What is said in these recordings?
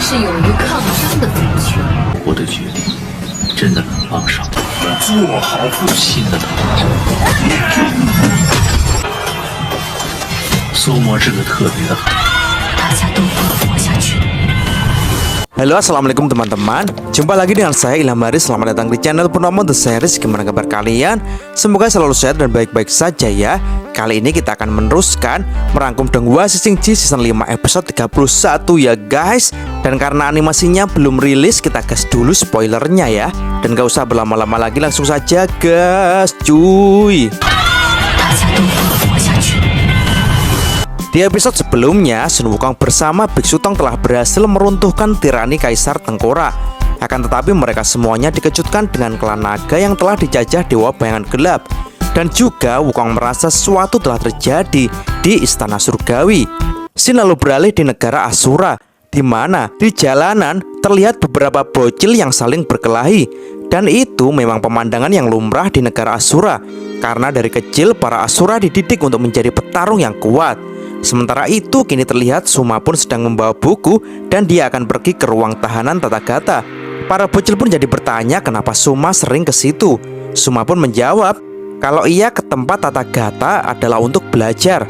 是勇于抗争的族群。我的决定真的很放手，做好新的统治。苏魔是个特别的孩子，大家都会活下去。 Halo, assalamualaikum teman-teman. Jumpa lagi dengan saya Ilham Haris. Selamat datang di channel Purnomo The Series. Gimana kabar kalian? Semoga selalu sehat dan baik-baik saja ya. Kali ini kita akan meneruskan merangkum Donghua Shishing-ji season 5 episode 31 ya guys. Dan karena animasinya belum rilis, kita gas dulu spoilernya ya. Dan gak usah berlama-lama lagi, langsung saja gas cuy. 大家都会活下去。 Di episode sebelumnya, Sun Wukong bersama Biksu Tong telah berhasil meruntuhkan tirani Kaisar Tengkorak. Akan tetapi mereka semuanya dikejutkan dengan klan naga yang telah dijajah Dewa Bayangan Gelap. Dan juga Wukong merasa sesuatu telah terjadi di Istana Surgawi. Sin lalu beralih di negara Asura, di mana di jalanan terlihat beberapa bocil yang saling berkelahi. Dan itu memang pemandangan yang lumrah di negara Asura, karena dari kecil para Asura dididik untuk menjadi petarung yang kuat. Sementara itu kini terlihat Suma pun sedang membawa buku dan dia akan pergi ke ruang tahanan Tathagata. Para bocil pun jadi bertanya kenapa Suma sering ke situ. Suma pun menjawab kalau ia ke tempat Tathagata adalah untuk belajar.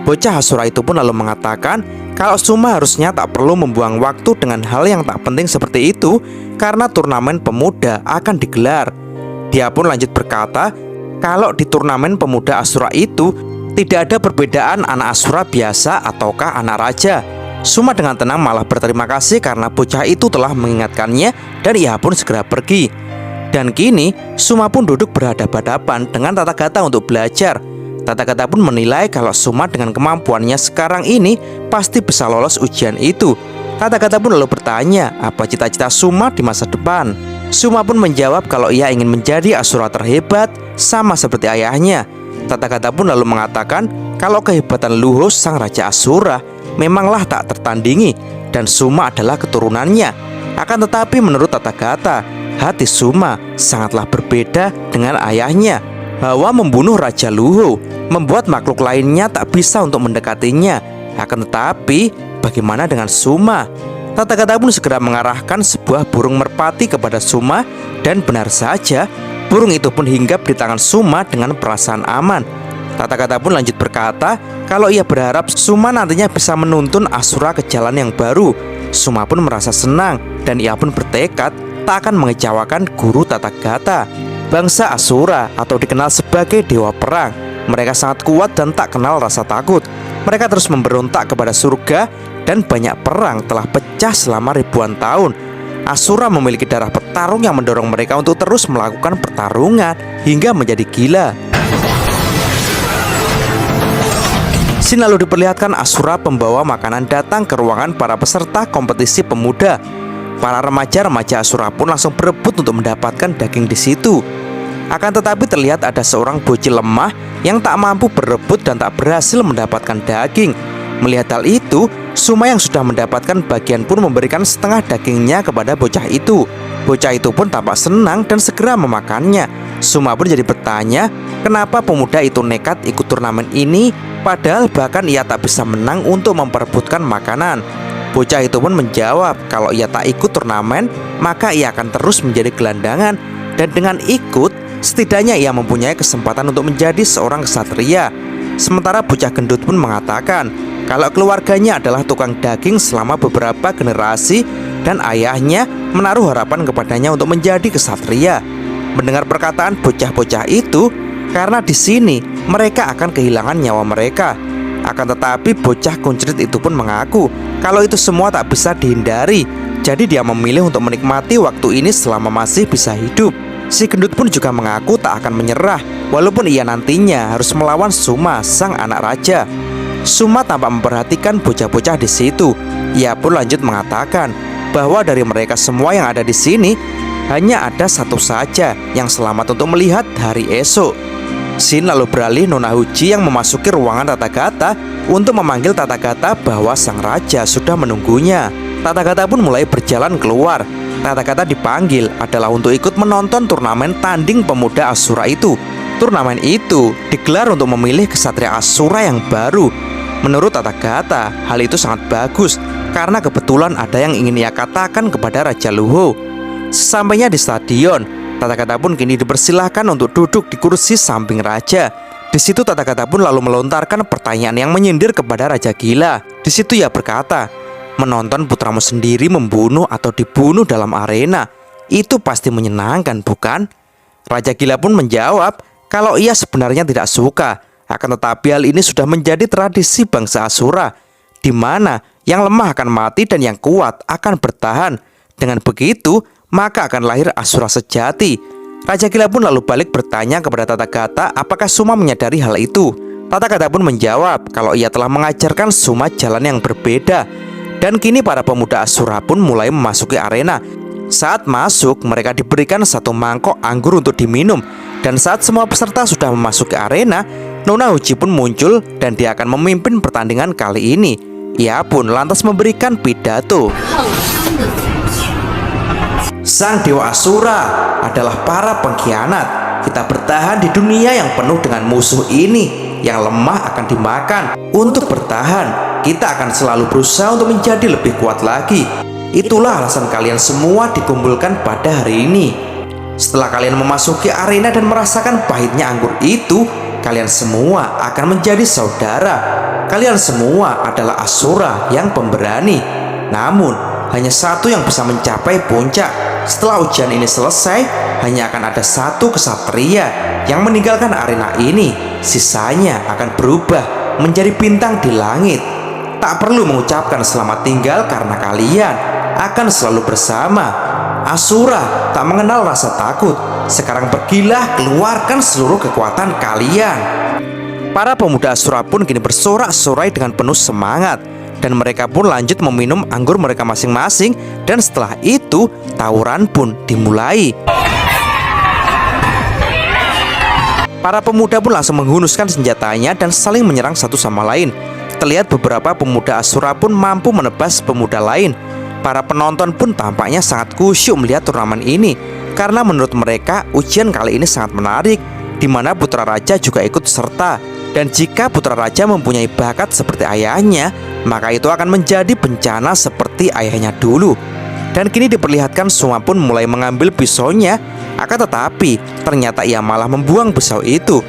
Bocah Asura itu pun lalu mengatakan kalau Suma harusnya tak perlu membuang waktu dengan hal yang tak penting seperti itu karena turnamen pemuda akan digelar. Dia pun lanjut berkata kalau di turnamen pemuda Asura itu tidak ada perbedaan anak Asura biasa ataukah anak raja. Suma dengan tenang malah berterima kasih karena bocah itu telah mengingatkannya dan ia pun segera pergi. Dan kini Suma pun duduk berhadapan-hadapan dengan Tathagata untuk belajar. Tathagata pun menilai kalau Suma dengan kemampuannya sekarang ini pasti bisa lolos ujian itu. Tathagata pun lalu bertanya apa cita-cita Suma di masa depan. Suma pun menjawab kalau ia ingin menjadi Asura terhebat sama seperti ayahnya. Tathagata pun lalu mengatakan kalau kehebatan Luho sang raja Asura memanglah tak tertandingi dan Suma adalah keturunannya. Akan tetapi menurut Tathagata, hati Suma sangatlah berbeda dengan ayahnya. Hawa membunuh Raja Luho membuat makhluk lainnya tak bisa untuk mendekatinya. Akan tetapi bagaimana dengan Suma? Tathagata pun segera mengarahkan sebuah burung merpati kepada Suma dan benar saja burung itu pun hinggap di tangan Suma dengan perasaan aman. Tathagata pun lanjut berkata kalau ia berharap Suma nantinya bisa menuntun Asura ke jalan yang baru. Suma pun merasa senang dan ia pun bertekad tak akan mengecewakan guru Tathagata. Bangsa Asura atau dikenal sebagai dewa perang, mereka sangat kuat dan tak kenal rasa takut. Mereka terus memberontak kepada surga dan banyak perang telah pecah selama ribuan tahun. Asura memiliki darah petarung yang mendorong mereka untuk terus melakukan pertarungan hingga menjadi gila. Sin lalu diperlihatkan Asura pembawa makanan datang ke ruangan para peserta kompetisi pemuda. Para remaja-remaja Asura pun langsung berebut untuk mendapatkan daging di situ. Akan tetapi terlihat ada seorang bocil lemah yang tak mampu berebut dan tak berhasil mendapatkan daging. Melihat hal itu, Suma yang sudah mendapatkan bagian pun memberikan setengah dagingnya kepada bocah itu. Bocah itu pun tampak senang dan segera memakannya. Suma pun jadi bertanya, kenapa pemuda itu nekat ikut turnamen ini, padahal bahkan ia tak bisa menang untuk memperebutkan makanan. Bocah itu pun menjawab kalau ia tak ikut turnamen, maka ia akan terus menjadi gelandangan. Dan dengan ikut, setidaknya ia mempunyai kesempatan untuk menjadi seorang ksatria. Sementara bocah gendut pun mengatakan kalau keluarganya adalah tukang daging selama beberapa generasi dan ayahnya menaruh harapan kepadanya untuk menjadi ksatria. Mendengar perkataan bocah-bocah itu, karena di sini mereka akan kehilangan nyawa mereka. Akan tetapi bocah kuncrit itu pun mengaku kalau itu semua tak bisa dihindari. Jadi dia memilih untuk menikmati waktu ini selama masih bisa hidup. Si gendut pun juga mengaku tak akan menyerah walaupun ia nantinya harus melawan Suma sang anak raja. Suma tampak memperhatikan bocah-bocah di situ. Ia pun lanjut mengatakan bahwa dari mereka semua yang ada di sini hanya ada satu saja yang selamat untuk melihat hari esok. Sin lalu beralih Nona Huji yang memasuki ruangan Tathagata untuk memanggil Tathagata bahwa sang raja sudah menunggunya. Tathagata pun mulai berjalan keluar. Tathagata dipanggil adalah untuk ikut menonton turnamen tanding pemuda Asura itu. Turnamen itu digelar untuk memilih ksatria Asura yang baru. Menurut Tathagata, hal itu sangat bagus karena kebetulan ada yang ingin ia katakan kepada Raja Luho. Sesampainya di stadion, Tathagata pun kini dipersilahkan untuk duduk di kursi samping raja. Di situ Tathagata pun lalu melontarkan pertanyaan yang menyindir kepada Raja Gila. Di situ ia berkata, menonton putramu sendiri membunuh atau dibunuh dalam arena, itu pasti menyenangkan, bukan? Raja Gila pun menjawab kalau ia sebenarnya tidak suka. Akan tetapi hal ini sudah menjadi tradisi bangsa Asura, di mana yang lemah akan mati dan yang kuat akan bertahan. Dengan begitu, maka akan lahir Asura sejati. Raja Gila pun lalu balik bertanya kepada Tathagata apakah Suma menyadari hal itu. Tathagata pun menjawab kalau ia telah mengajarkan Suma jalan yang berbeda. Dan kini para pemuda Asura pun mulai memasuki arena. Saat masuk, mereka diberikan satu mangkok anggur untuk diminum. Dan saat semua peserta sudah memasuki arena, Nona Uji pun muncul dan dia akan memimpin pertandingan kali ini. Ia pun lantas memberikan pidato. Sang Dewa Asura adalah para pengkhianat. Kita bertahan di dunia yang penuh dengan musuh ini. Yang lemah akan dimakan. Untuk bertahan, kita akan selalu berusaha untuk menjadi lebih kuat lagi. Itulah alasan kalian semua dikumpulkan pada hari ini. Setelah kalian memasuki arena dan merasakan pahitnya anggur itu, kalian semua akan menjadi saudara. Kalian semua adalah Asura yang pemberani. Namun, hanya satu yang bisa mencapai puncak. Setelah ujian ini selesai, hanya akan ada satu kesatria yang meninggalkan arena ini. Sisanya akan berubah menjadi bintang di langit. Tak perlu mengucapkan selamat tinggal karena kalian akan selalu bersama. Asura tak mengenal rasa takut. Sekarang pergilah, keluarkan seluruh kekuatan kalian. Para pemuda Asura pun kini bersorak-sorai dengan penuh semangat. Dan mereka pun lanjut meminum anggur mereka masing-masing. Dan setelah itu, tawuran pun dimulai. Para pemuda pun langsung menghunuskan senjatanya dan saling menyerang satu sama lain. Terlihat beberapa pemuda Asura pun mampu menebas pemuda lain. Para penonton pun tampaknya sangat khusyuk melihat turnamen ini, karena menurut mereka ujian kali ini sangat menarik, di mana putra raja juga ikut serta. Dan jika putra raja mempunyai bakat seperti ayahnya, maka itu akan menjadi bencana seperti ayahnya dulu. Dan kini diperlihatkan Suma pun mulai mengambil pisaunya. Akan tetapi ternyata ia malah membuang pisau itu.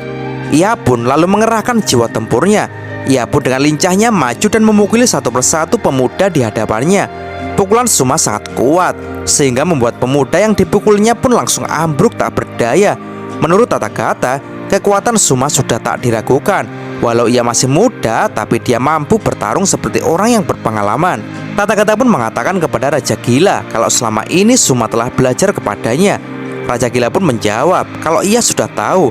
Ia pun lalu mengerahkan jiwa tempurnya. Ia pun dengan lincahnya maju dan memukuli satu persatu pemuda di hadapannya. Pukulan Suma sangat kuat, sehingga membuat pemuda yang dipukulnya pun langsung ambruk tak berdaya. Menurut Tathagata, kekuatan Suma sudah tak diragukan. Walau ia masih muda, tapi dia mampu bertarung seperti orang yang berpengalaman. Tathagata pun mengatakan kepada Raja Gila kalau selama ini Suma telah belajar kepadanya. Raja Gila pun menjawab kalau ia sudah tahu.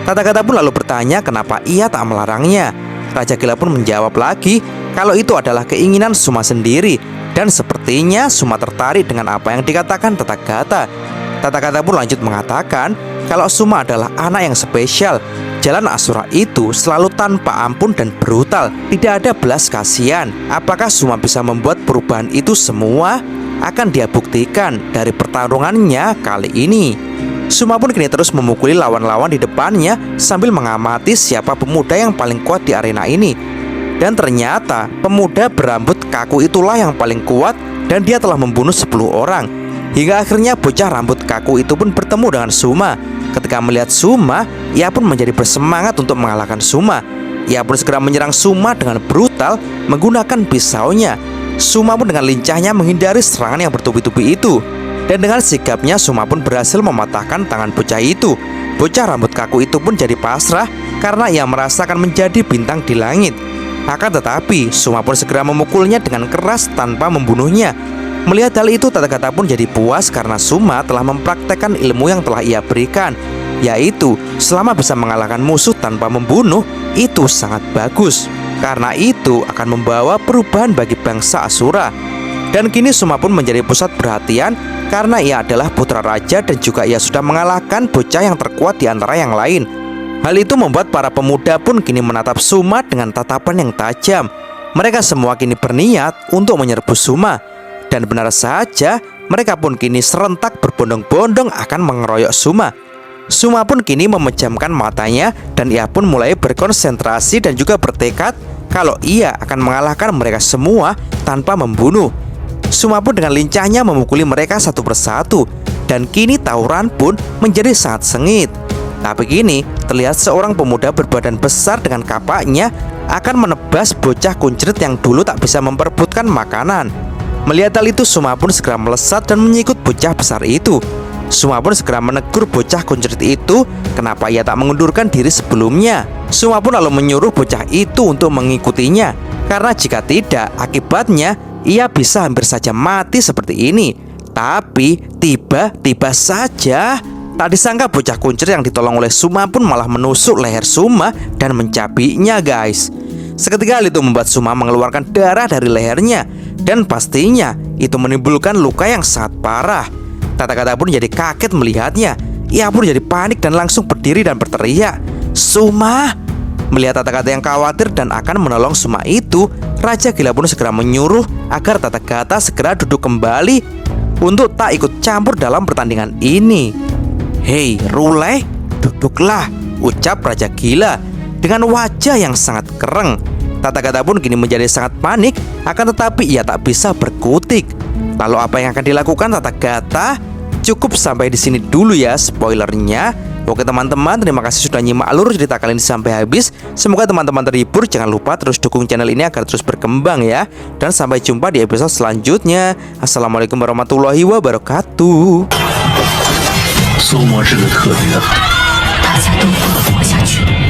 Tathagata pun lalu bertanya kenapa ia tak melarangnya. Raja Gila pun menjawab lagi kalau itu adalah keinginan Suma sendiri. Dan sepertinya Suma tertarik dengan apa yang dikatakan Tathagata. Tathagata pun lanjut mengatakan kalau Suma adalah anak yang spesial. Jalan Asura itu selalu tanpa ampun dan brutal. Tidak ada belas kasihan. Apakah Suma bisa membuat perubahan itu semua? Akan dia buktikan dari pertarungannya kali ini. Suma pun kini terus memukuli lawan-lawan di depannya sambil mengamati siapa pemuda yang paling kuat di arena ini. Dan ternyata pemuda berambut kaku itulah yang paling kuat dan dia telah membunuh 10 orang. Hingga akhirnya bocah rambut kaku itu pun bertemu dengan Suma. Ketika melihat Suma, ia pun menjadi bersemangat untuk mengalahkan Suma. Ia pun segera menyerang Suma dengan brutal menggunakan pisaunya. Suma pun dengan lincahnya menghindari serangan yang bertubi-tubi itu. Dan dengan sigapnya Suma pun berhasil mematahkan tangan bocah itu. Bocah rambut kaku itu pun jadi pasrah karena ia merasakan menjadi bintang di langit. Akan tetapi Suma pun segera memukulnya dengan keras tanpa membunuhnya. Melihat hal itu Tathagata pun jadi puas karena Suma telah mempraktekkan ilmu yang telah ia berikan, yaitu selama bisa mengalahkan musuh tanpa membunuh, itu sangat bagus. Karena itu akan membawa perubahan bagi bangsa Asura. Dan kini Suma pun menjadi pusat perhatian karena ia adalah putra raja dan juga ia sudah mengalahkan bocah yang terkuat di antara yang lain. Hal itu membuat para pemuda pun kini menatap Suma dengan tatapan yang tajam. Mereka semua kini berniat untuk menyerbu Suma. Dan benar saja, mereka pun kini serentak berbondong-bondong akan mengeroyok Suma. Suma pun kini memejamkan matanya dan ia pun mulai berkonsentrasi dan juga bertekad kalau ia akan mengalahkan mereka semua tanpa membunuh. Suma pun dengan lincahnya memukuli mereka satu persatu, dan kini tawuran pun menjadi sangat sengit. Tapi kini terlihat seorang pemuda berbadan besar dengan kapaknya akan menebas bocah kuncrit yang dulu tak bisa memperebutkan makanan. Melihat hal itu, Suma pun segera melesat dan menyikut bocah besar itu. Suma pun segera menegur bocah kuncrit itu kenapa ia tak mengundurkan diri sebelumnya. Suma pun lalu menyuruh bocah itu untuk mengikutinya, karena jika tidak, akibatnya ia bisa hampir saja mati seperti ini. Tapi tiba-tiba saja, tak disangka bocah kuncir yang ditolong oleh Suma pun malah menusuk leher Suma dan mencabiknya, guys. Seketika hal itu membuat Suma mengeluarkan darah dari lehernya, dan pastinya itu menimbulkan luka yang sangat parah. Tata-Gata pun jadi kaget melihatnya. Ia pun jadi panik dan langsung berdiri dan berteriak, "Suma!" Melihat Tata-Gata yang khawatir dan akan menolong Suma itu, Raja Gila pun segera menyuruh agar Tata-Gata segera duduk kembali untuk tak ikut campur dalam pertandingan ini. "Hei Rule, duduklah," ucap Raja Gila dengan wajah yang sangat kereng. Tata-Gata pun kini menjadi sangat panik, akan tetapi ia tak bisa berkutik. Lalu apa yang akan dilakukan Tata-Gata? Cukup sampai di sini dulu ya spoilernya. Oke teman-teman, terima kasih sudah nyimak alur cerita kali ini sampai habis. Semoga teman-teman terhibur. Jangan lupa terus dukung channel ini agar terus berkembang ya. Dan sampai jumpa di episode selanjutnya. Assalamualaikum warahmatullahi wabarakatuh. 苏沫是个特别的孩子。大家都不能活下去。